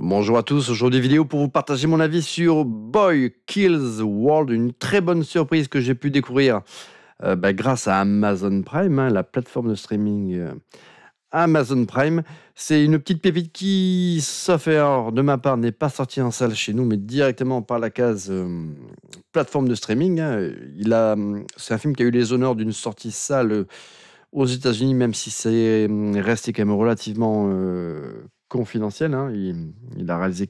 Bonjour à tous, aujourd'hui vidéo pour vous partager mon avis sur Boy Kills World, une très bonne surprise que j'ai pu découvrir grâce à Amazon Prime, la plateforme de streaming Amazon Prime. C'est une petite pépite qui, sauf erreur de ma part, n'est pas sortie en salle chez nous, mais directement par la case plateforme de streaming. C'est un film qui a eu les honneurs d'une sortie salle aux États-Unis, même si c'est resté quand même relativement confidentiel. Il a réalisé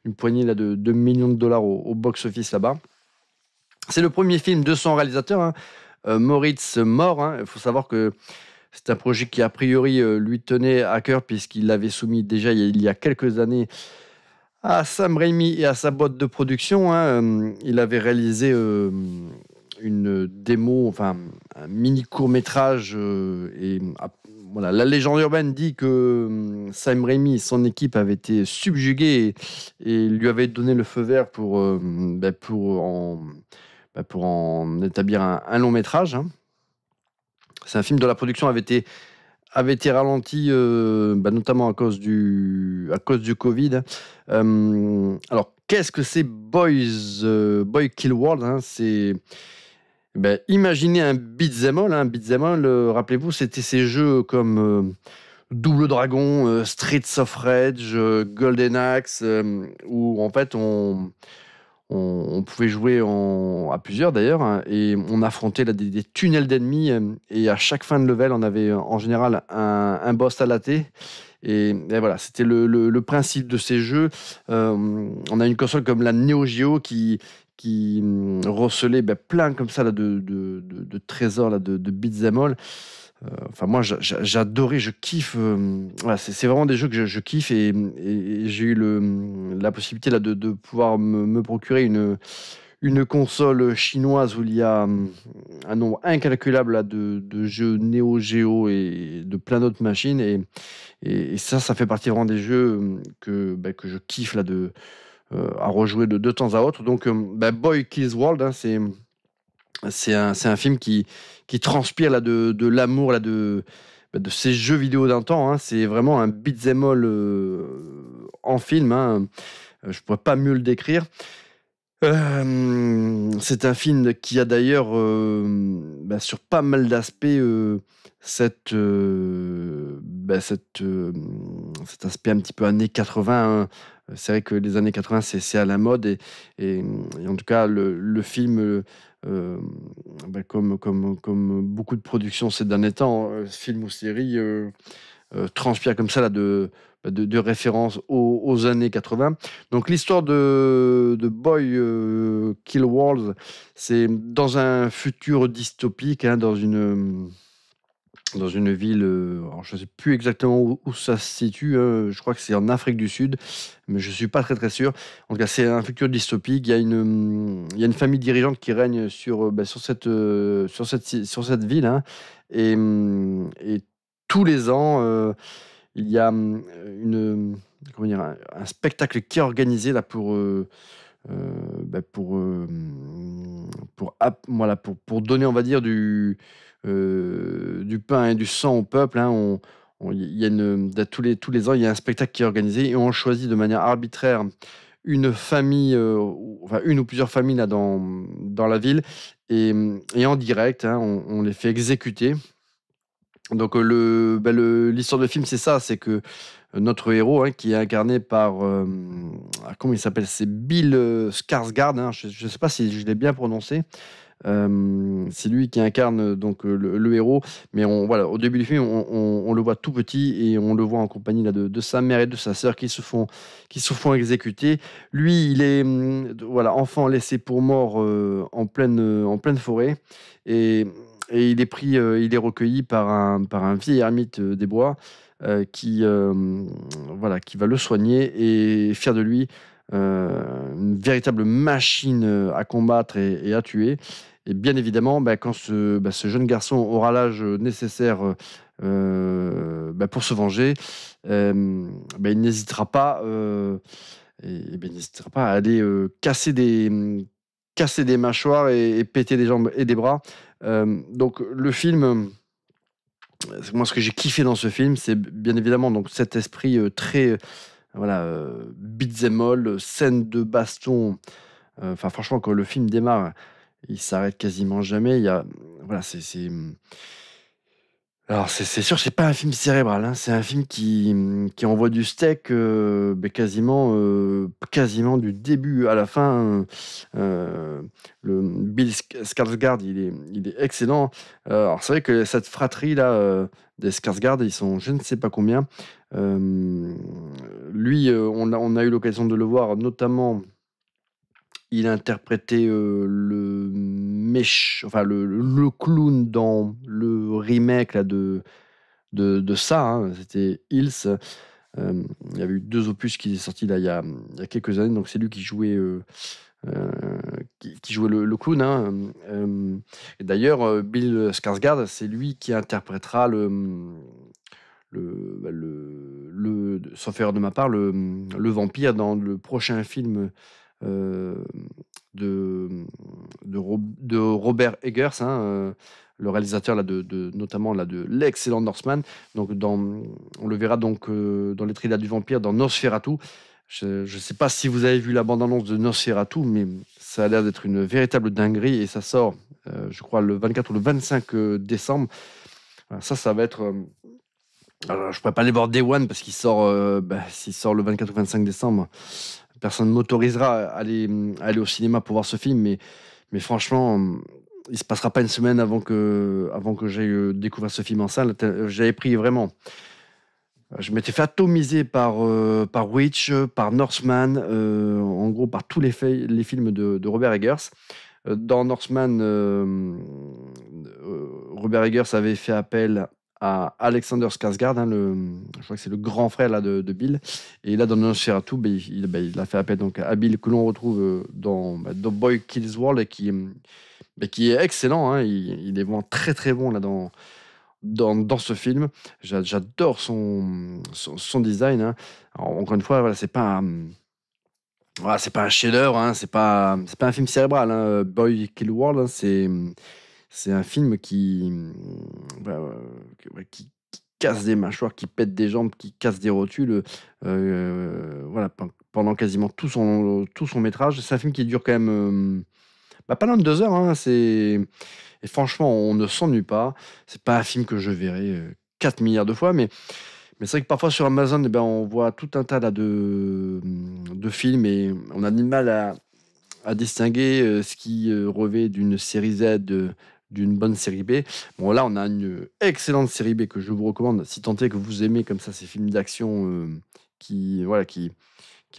une poignée de millions de dollars au box-office là-bas. C'est le premier film de son réalisateur, Moritz Moore. Il faut savoir que c'est un projet qui, a priori, lui tenait à cœur, puisqu'il l'avait soumis déjà il y a quelques années à Sam Raimi et à sa boîte de production. Il avait réalisé une démo, enfin un mini court-métrage. Voilà, la légende urbaine dit que Sam Raimi et son équipe avaient été subjugués et lui avaient donné le feu vert pour en établir un long métrage. C'est un film dont la production avait été ralentie, notamment à cause du Covid. Alors, qu'est-ce que c'est Boy Kill World? Imaginez un beat'em all. Beat'em all, rappelez-vous, c'était ces jeux comme Double Dragon, Streets of Rage, Golden Axe, où en fait on pouvait jouer à plusieurs d'ailleurs, et on affrontait des tunnels d'ennemis, et à chaque fin de level, on avait en général un boss à latter. Et voilà, c'était le principe de ces jeux. On a une console comme la Neo Geo qui recelait plein comme ça là, de trésors là, de beat'em all. Enfin, moi, j'adorais, je kiffe. Voilà, c'est vraiment des jeux que je kiffe, et j'ai eu la possibilité là, de pouvoir me procurer une console chinoise où il y a un nombre incalculable là, de jeux Neo Geo et de plein d'autres machines. Et ça fait partie vraiment des jeux que je kiffe là, à rejouer de temps à autre. Donc, Boy Kills World, c'est un film qui transpire là, de l'amour là, de ces jeux vidéo d'un temps. C'est vraiment un beat'em all en film. Je pourrais pas mieux le décrire. C'est un film qui a d'ailleurs, sur pas mal d'aspects, cet aspect un petit peu années 80. C'est vrai que les années 80, c'est à la mode, et en tout cas, le film, comme beaucoup de productions ces derniers temps, films ou séries, transpire comme ça là, de référence aux années 80. Donc l'histoire de Boy Kill World, c'est dans un futur dystopique, dans une ville, alors je ne sais plus exactement où ça se situe. Je crois que c'est en Afrique du Sud, mais je ne suis pas très très sûr. En tout cas, c'est un futur dystopique. Il y a une famille dirigeante qui règne sur cette ville. Et tous les ans, il y a comment dire, un spectacle qui est organisé là pour donner, on va dire, du pain et du sang au peuple. Il y a tous les ans, il y a un spectacle qui est organisé, et on choisit de manière arbitraire une famille, enfin une ou plusieurs familles là, dans la ville, et en direct, on les fait exécuter. Donc, l'histoire du film, c'est ça, c'est que notre héros, qui est incarné par, comment il s'appelle? C'est Bill Skarsgård. Je ne sais pas si je l'ai bien prononcé. C'est lui qui incarne donc le héros, mais voilà, au début du film, on le voit tout petit, et on le voit en compagnie là, de sa mère et de sa sœur qui se font exécuter. Lui, il est voilà, enfant laissé pour mort en pleine forêt, et il est il est recueilli par un vieil ermite des bois, qui va le soigner et faire de lui une véritable machine à combattre et à tuer. Et bien évidemment, quand ce jeune garçon aura l'âge nécessaire pour se venger, il n'hésitera pas, à aller casser des mâchoires et péter des jambes et des bras. Donc le film, moi, ce que j'ai kiffé dans ce film, c'est bien évidemment donc cet esprit très voilà, beat 'em all, scène de baston. Enfin, franchement, quand le film démarre, il s'arrête quasiment jamais. Il y a, voilà, alors c'est sûr, c'est pas un film cérébral, hein. C'est un film qui envoie du steak, quasiment du début à la fin. Le Bill Skarsgård, il est excellent. Alors c'est vrai que cette fratrie-là, des Skarsgård, ils sont je ne sais pas combien. Hem, Lui, on a eu l'occasion de le voir, notamment il a interprété, enfin le clown dans le remake là de ça, hein, c'était Hills. Il y avait eu 2 opus qui est sorti là il y a quelques années, donc c'est lui heu, qui jouait le clown, hein, et d'ailleurs, Bill Skarsgård, c'est lui qui interprétera sauf erreur de ma part, le vampire dans le prochain film, heu, de, de Robert Eggers, hein, le réalisateur là notamment là de l'excellent Northman. Donc on le verra donc, dans les thrillers du vampire dans Nosferatu. Je ne sais pas si vous avez vu la bande annonce de Nosferatu, mais ça a l'air d'être une véritable dinguerie et ça sort, je crois le 24 ou le 25, décembre. Voilà, ça va être, alors je pourrais pas aller voir Day One parce s'il sort le 24 ou 25 décembre, personne ne m'autorisera à aller au cinéma pour voir ce film, mais franchement, il se passera pas une semaine avant que j'aille, découvrir ce film en salle. J'avais pris vraiment, je m'étais fait atomiser par Witch, par Northman, en gros par tous les films de Robert Eggers. Dans Northman, Robert Eggers avait fait appel à Alexander Skarsgård, hein, je crois que c'est le grand frère là de Bill. Et là, dans Nosferatu, il a fait appel donc à Bill, que l'on retrouve, dans Boy Kills World, et qui est excellent, hein. Il est vraiment très très bon là dans ce film. J'adore son design, hein. Alors, encore une fois, voilà, c'est pas un chef-d'œuvre, hein, c'est pas un film cérébral, hein, Boy Kill World, hein, c'est un film qui casse des mâchoires, qui pète des jambes, qui casse des rotules, voilà, pendant quasiment tout son métrage. C'est un film qui dure quand même, pas loin de 2 heures, hein, et franchement, on ne s'ennuie pas. C'est pas un film que je verrai, 4 milliards de fois, mais c'est vrai que parfois sur Amazon, eh ben, on voit tout un tas là de films et on a du mal à distinguer, ce qui, revêt d'une série Z, d'une bonne série B. Bon là, on a une excellente série B que je vous recommande, si tant est que vous aimez comme ça ces films d'action, qui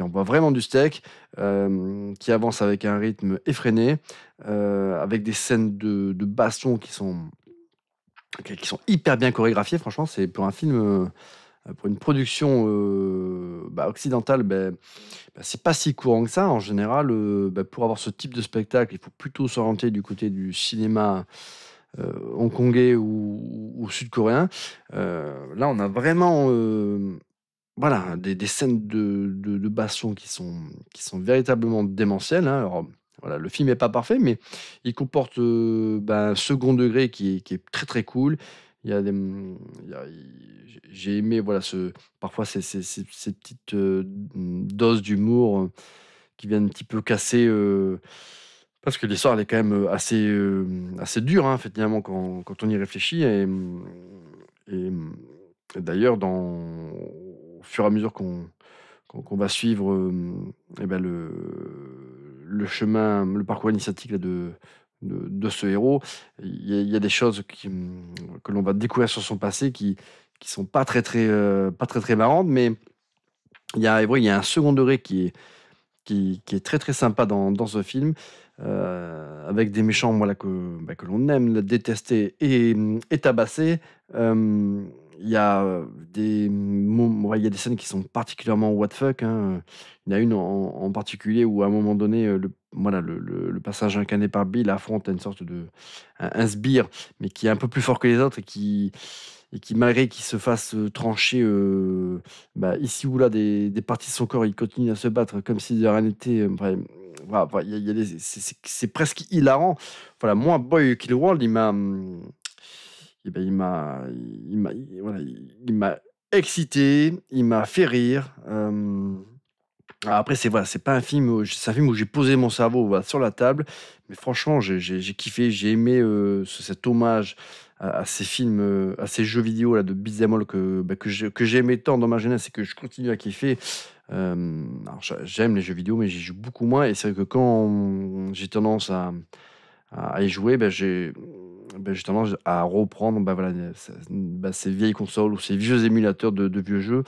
envoient vraiment du steak, qui avancent avec un rythme effréné, avec des scènes de baston qui sont hyper bien chorégraphiées. Franchement, c'est pour un film, pour une production, occidentale, c'est pas si courant que ça. En général, pour avoir ce type de spectacle, il faut plutôt s'orienter du côté du cinéma, hongkongais ou sud-coréen. Là, on a vraiment, voilà, des scènes de baston qui sont véritablement démentielles, hein. Alors, voilà, le film est pas parfait, mais il comporte, un second degré qui est très, très cool. Il y a des, il y a j'ai aimé, voilà, parfois ces petites, doses d'humour, qui viennent un petit peu casser, parce que l'histoire elle est quand même, assez dure, hein, finalement quand on y réfléchit, et d'ailleurs au fur et à mesure qu'on va suivre, le chemin, le parcours initiatique là de ce héros, il y a des choses que l'on va découvrir sur son passé qui sont pas très, très, pas très, très marrantes, mais il y a un second degré qui est très, très sympa dans ce film, avec des méchants, voilà, que l'on aime détester et tabasser. Il y a, ouais, il y a des scènes qui sont particulièrement what the fuck, hein. Il y en a une en particulier où à un moment donné, le personnage incarné par Bill affronte une sorte un sbire, mais qui est un peu plus fort que les autres et qui malgré qu'il se fasse, trancher, ici ou là des parties de son corps, il continue à se battre comme si de rien n'était, voilà, enfin, il y a c'est presque hilarant. Voilà, moi, Boy Kill World, il m'a, voilà, il m'a excité, il m'a fait rire. Après, c'est pas un film, c'est un film où j'ai posé mon cerveau voilà, sur la table, mais franchement, j'ai kiffé, j'ai aimé cet hommage à ces films, à ces jeux vidéo là, de beat'em all que j'ai aimé tant dans ma jeunesse et que je continue à kiffer. Alors, j'aime les jeux vidéo, mais j'y joue beaucoup moins, et c'est vrai que quand j'ai tendance à y jouer, j'ai tendance à reprendre voilà, ces vieilles consoles ou ces vieux émulateurs de vieux jeux.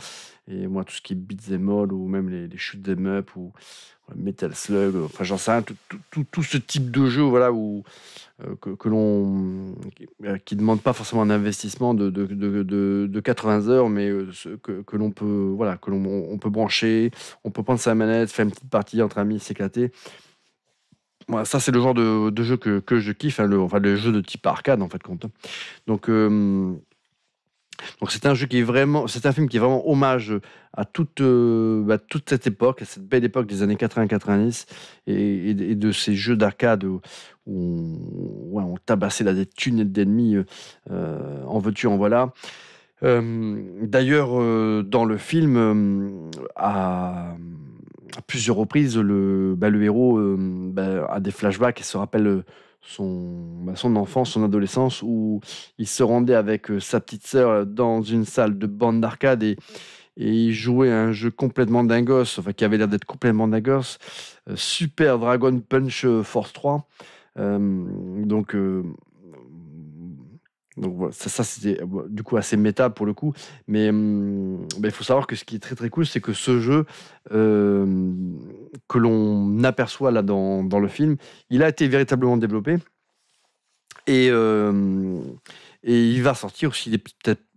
Et moi, tout ce qui est beat'em all ou même les shoot 'em up ou Metal Slug, enfin j'en sais rien, tout ce type de jeu voilà, que l'on qui ne demande pas forcément un investissement de 80 heures, mais que l'on peut, voilà, que l'on on peut brancher, on peut prendre sa manette, faire une petite partie entre amis, s'éclater. Voilà, ça, c'est le genre de jeu que je kiffe, hein, enfin, le jeu de type arcade, en fait, compte. Donc, c'est un jeu qui est vraiment, c'est un film qui est vraiment hommage à toute cette époque, à cette belle époque des années 80-90 et de ces jeux d'arcade où on tabassait là des tunnels d'ennemis, en veux-tu, en voilà. D'ailleurs, dans le film, à plusieurs reprises, le héros a des flashbacks et se rappelle son enfance, son adolescence, où il se rendait avec sa petite sœur dans une salle de bande d'arcade et il jouait à un jeu complètement dingos, enfin qui avait l'air d'être complètement dingos, Super Dragon Punch Force 3. Euh, donc, euh, donc voilà, ça c'était du coup assez méta pour le coup, mais il faut savoir que ce qui est très très cool, c'est que ce jeu euh, que l'on aperçoit là dans le film, il a été véritablement développé et, euh, et il va sortir aussi.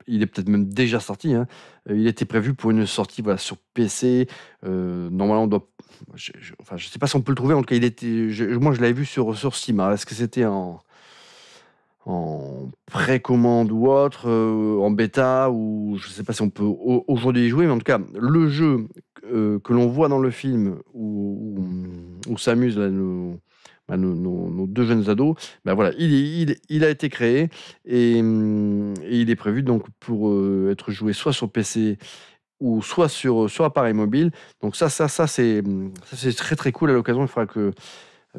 Il est peut-être même déjà sorti, hein. Il était prévu pour une sortie voilà, sur PC. Normalement, on doit. Enfin, je sais pas si on peut le trouver. En tout cas, moi, je l'avais vu sur Steam. Alors, est-ce que c'était en précommande ou autre, en bêta, ou je sais pas si on peut aujourd'hui y jouer, mais en tout cas, le jeu que l'on voit dans le film où s'amusent là, nos deux jeunes ados, voilà, il a été créé et il est prévu donc pour être joué soit sur PC ou soit sur appareil mobile. Donc ça, c'est très très cool. À l'occasion, il faudra que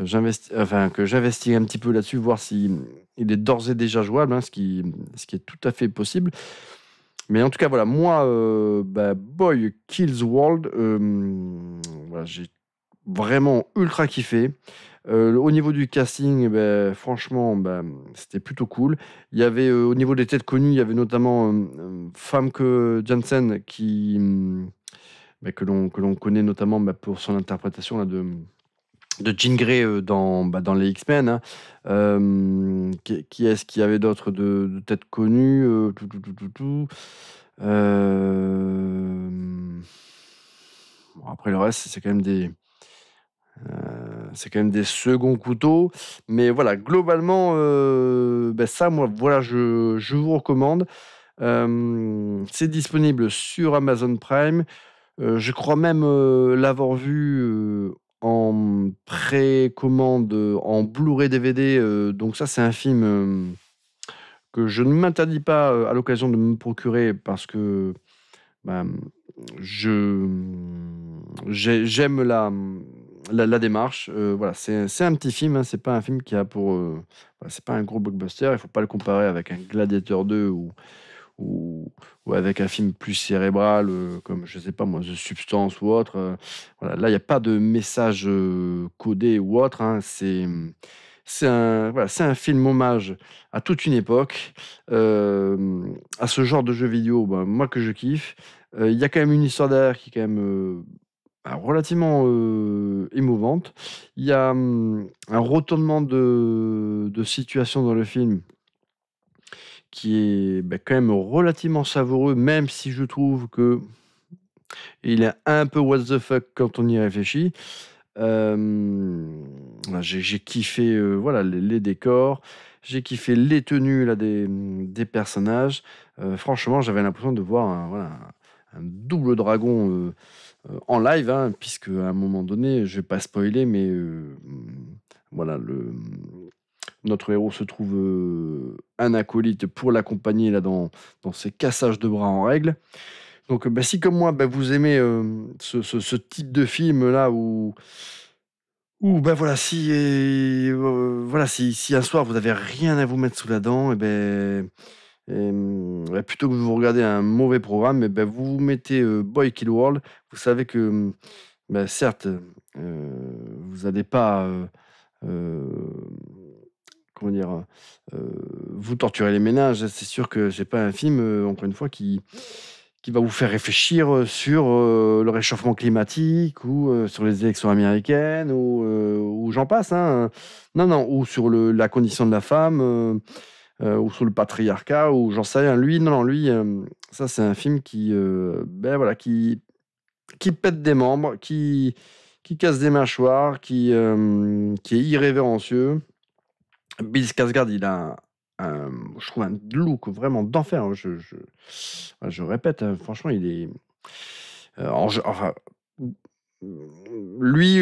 j'investigue un petit peu là-dessus, voir si il est d'ores et déjà jouable, hein, ce qui est tout à fait possible. Mais en tout cas, voilà, moi, Boy Kills World, voilà, j'ai vraiment ultra kiffé. Au niveau du casting, franchement, c'était plutôt cool. Il y avait, au niveau des têtes connues, il y avait notamment Famke Janssen que l'on connaît notamment pour son interprétation là, de Jean Grey dans les X-Men, hein. Qui est-ce qu'il y avait d'autres de têtes connues, Euh, bon, après le reste, c'est quand même des seconds couteaux. Mais voilà, globalement, ça, moi, voilà, je vous recommande. C'est disponible sur Amazon Prime. Je crois même l'avoir vu en précommande, en Blu-ray DVD. Donc ça, c'est un film que je ne m'interdis pas à l'occasion de me procurer parce que bah, je j'aime la démarche. Voilà, c'est un petit film, hein, c'est pas un film qui a pour voilà, c'est pas un gros blockbuster. Il faut pas le comparer avec un Gladiator 2 ou, ou avec un film plus cérébral, comme, je sais pas moi, The Substance ou autre. Voilà, là, il n'y a pas de message codé ou autre, hein. C'est un film hommage à toute une époque, à ce genre de jeu vidéo, moi que je kiffe. Il y a quand même une histoire derrière qui est quand même relativement émouvante. Il y a un retournement de situation dans le film qui est quand même relativement savoureux, même si je trouve que il est un peu what the fuck quand on y réfléchit. Voilà, j'ai kiffé voilà, les décors, j'ai kiffé les tenues là, des personnages. Franchement, j'avais l'impression de voir un double dragon en live, hein, puisque à un moment donné, je vais pas spoiler, mais voilà, notre héros se trouve un acolyte pour l'accompagner là dans ses cassages de bras en règle. Donc, bah, si comme moi, bah, vous aimez ce type de film là où bah, voilà, voilà, si un soir vous avez rien à vous mettre sous la dent, et ben bah, plutôt que de vous regarder un mauvais programme, et ben vous vous mettez Boy Kill World. Vous savez que bah, certes, vous n'allez pas comment dire, vous torturez les ménages. C'est sûr que c'est pas un film, encore une fois, qui va vous faire réfléchir sur le réchauffement climatique ou sur les élections américaines ou j'en passe. Hein. Non, non, ou sur la condition de la femme ou sur le patriarcat ou j'en sais rien. Lui, non, non, lui, ça c'est un film ben voilà, qui pète des membres, qui casse des mâchoires, qui est irrévérencieux. Bill Skarsgård, il a je trouve un look vraiment d'enfer, hein. Je répète, franchement, il est, enfin, lui,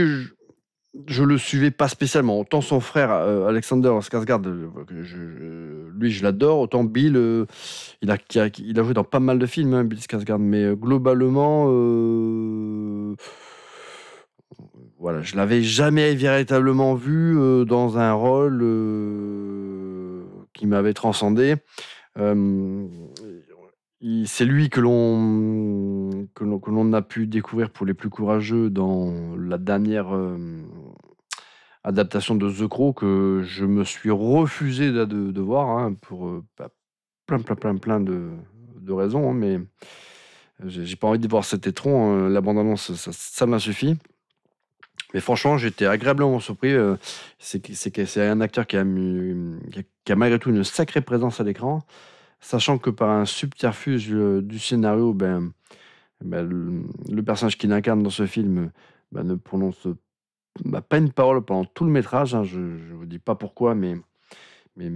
je le suivais pas spécialement. Autant son frère, Alexander Skarsgård, lui, je l'adore. Autant Bill, il a joué dans pas mal de films, hein, Bill Skarsgård. Mais globalement, voilà, je l'avais jamais véritablement vu dans un rôle qui m'avait transcendé. C'est lui que l'on a pu découvrir pour les plus courageux dans la dernière adaptation de The Crow que je me suis refusé de voir, hein, pour bah, plein de raisons, hein, mais j'ai pas envie de voir cet étron. La bande-annonce, ça m'a suffi. Mais franchement, j'étais agréablement surpris. C'est un acteur qui a malgré tout une sacrée présence à l'écran, sachant que par un subterfuge du scénario, le personnage qu'il incarne dans ce film ne prononce pas une parole pendant tout le métrage. Hein. Je ne vous dis pas pourquoi, mais, mais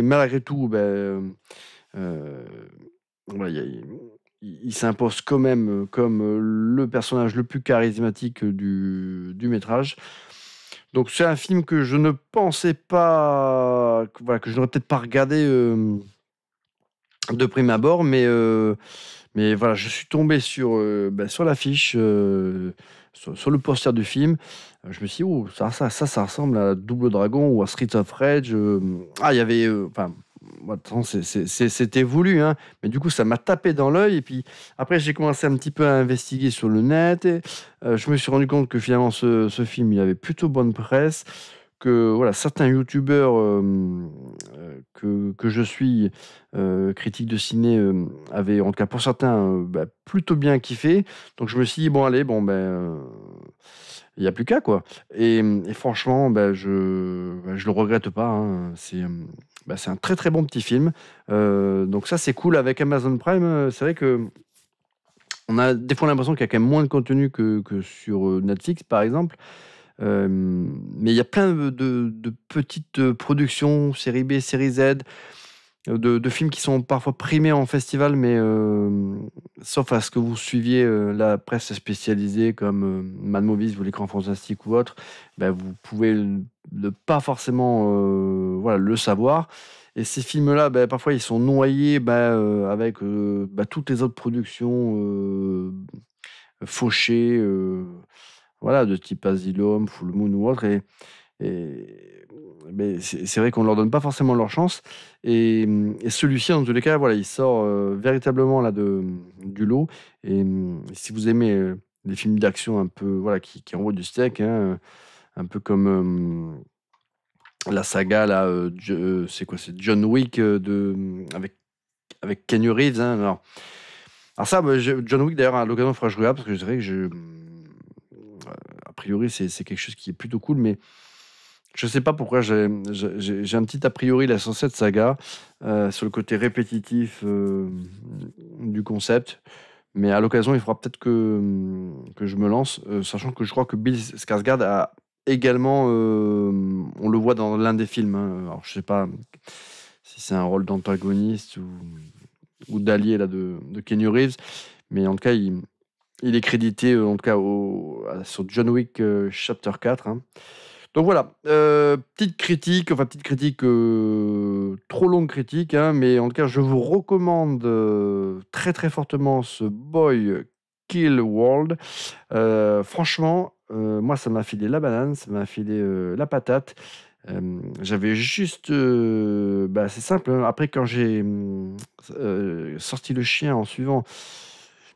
malgré tout, voilà, il s'impose quand même comme le personnage le plus charismatique du métrage. Donc c'est un film que je ne pensais pas, voilà, que je n'aurais peut-être pas regardé de prime abord, mais voilà, je suis tombé sur l'affiche, sur le poster du film. Je me suis dit, oh, ça ressemble à Double Dragon ou à Streets of Rage. Il y avait, enfin, moi, de toute façon, c'était voulu, hein, mais du coup, ça m'a tapé dans l'œil. Et puis après, j'ai commencé un petit peu à investiguer sur le net. Et, je me suis rendu compte que finalement, ce film, il avait plutôt bonne presse. Que voilà, certains youtubeurs que je suis, critiques de ciné, avaient, en tout cas pour certains, plutôt bien kiffé. Donc je me suis dit, bon, allez, bon, il n'y a plus qu'à, quoi. Et franchement, je le regrette pas. Hein. C'est un très très bon petit film. Donc ça, c'est cool avec Amazon Prime. C'est vrai que on a des fois l'impression qu'il y a quand même moins de contenu que sur Netflix, par exemple. Mais il y a plein de petites productions, série B, série Z, de films qui sont parfois primés en festival, mais sauf à ce que vous suiviez la presse spécialisée comme Mad Movies ou l'Écran Fantastique ou autre, vous pouvez ne pas forcément voilà, le savoir. Et ces films-là, parfois, ils sont noyés avec toutes les autres productions fauchées. Voilà, de type Asylum, Full Moon ou autre. Et mais c'est vrai qu'on ne leur donne pas forcément leur chance. Et celui-ci, dans tous les cas, voilà, il sort véritablement là du lot. Et si vous aimez les films d'action un peu, voilà, qui envoient du steak, hein, un peu comme la saga, là, c'est quoi? C'est John Wick avec Keanu Reeves. Hein, alors ça, John Wick, d'ailleurs, à l'occasion, il faudra que je regarde parce que je dirais que a priori, c'est quelque chose qui est plutôt cool, mais je sais pas pourquoi j'ai un petit a priori là, sur cette saga, sur le côté répétitif du concept. Mais à l'occasion, il faudra peut-être que je me lance, sachant que je crois que Bill Skarsgård a également, on le voit dans l'un des films. Hein. Alors, je sais pas si c'est un rôle d'antagoniste ou d'allié là de Keanu Reeves, mais en tout cas, il est crédité, en tout cas sur John Wick Chapter 4. Hein. Donc voilà, petite critique, enfin petite critique, trop longue critique, hein, mais en tout cas, je vous recommande très très fortement ce Boy Kill World. Franchement, moi, ça m'a filé la banane, ça m'a filé la patate. J'avais juste, bah, c'est simple, hein, après quand j'ai sorti le chien en suivant,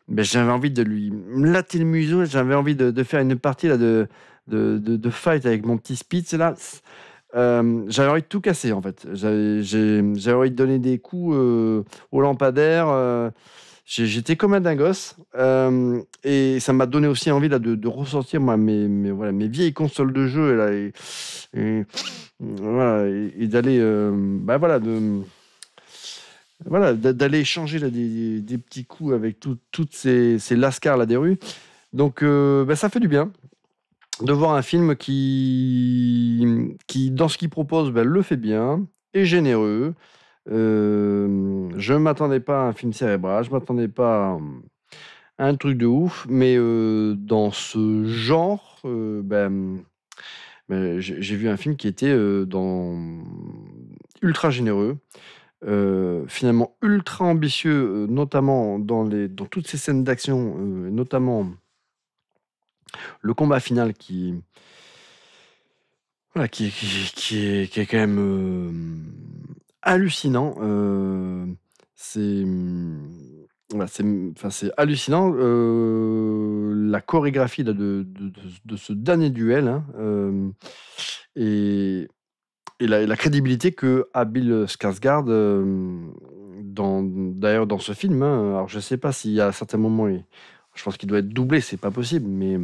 ben, j'avais envie de lui latter le museau, j'avais envie de faire une partie là, de fight avec mon petit Spitz là. J'avais envie de tout casser en fait. J'avais envie de donner des coups au lampadaire. J'étais comme un dingos. Et ça m'a donné aussi envie là, de ressortir moi, voilà, mes vieilles consoles de jeu là, et, voilà, et d'aller bah, voilà, d'aller échanger là, des petits coups avec toutes ces lascars là, des rues. Donc bah, ça fait du bien de voir un film qui dans ce qu'il propose, bah, le fait bien, est généreux. Je ne m'attendais pas à un film cérébral, je ne m'attendais pas à un truc de ouf, mais dans ce genre, j'ai vu un film qui était ultra généreux, finalement ultra ambitieux, notamment dans toutes ces scènes d'action, notamment le combat final voilà, qui est quand même hallucinant. C'est voilà, enfin, c'est hallucinant. La chorégraphie là, de ce dernier duel, hein, et, la crédibilité que a Bill Skarsgård d'ailleurs dans ce film. Hein. Alors je sais pas s'il y a certains moments, je pense qu'il doit être doublé, c'est pas possible, mais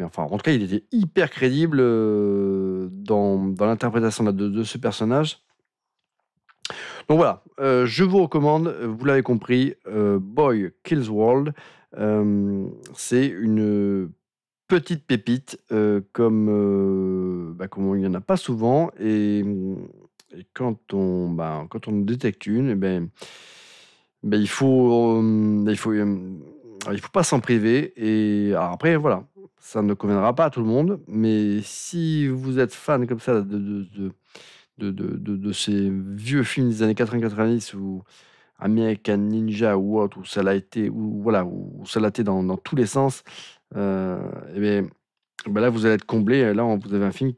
enfin, en tout cas, il était hyper crédible dans l'interprétation de ce personnage. Donc voilà, je vous recommande, vous l'avez compris, Boy Kills World. C'est une petite pépite, comme il n'y en a pas souvent. Et quand on détecte une, il faut pas s'en priver. Et alors après, voilà, ça ne conviendra pas à tout le monde, mais si vous êtes fan comme ça de ces vieux films des années 80-90 ou American Ninja ou autre, où ça l'a été, ou voilà, où ça l'a été dans tous les sens, et là vous allez être comblé. Là, vous avez un film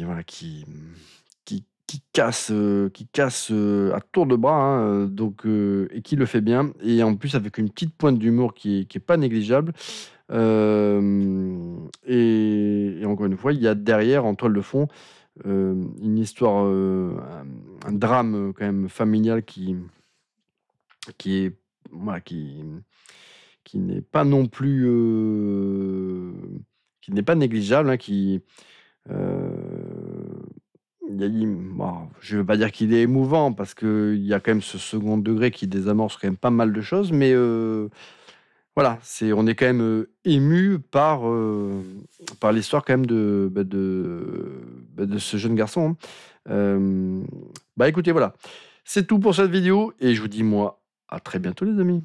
voilà, qui casse à tour de bras, hein, donc et qui le fait bien, et en plus avec une petite pointe d'humour qui est pas négligeable. Et encore une fois, il y a derrière, en toile de fond, une histoire, un drame quand même familial qui est voilà, qui n'est pas non plus, qui n'est pas négligeable, hein, heu, je ne veux pas dire qu'il est émouvant parce qu'il y a quand même ce second degré qui désamorce quand même pas mal de choses, mais voilà, on est quand même ému par l'histoire quand même de ce jeune garçon. Hein. Écoutez, voilà, c'est tout pour cette vidéo et je vous dis moi à très bientôt les amis.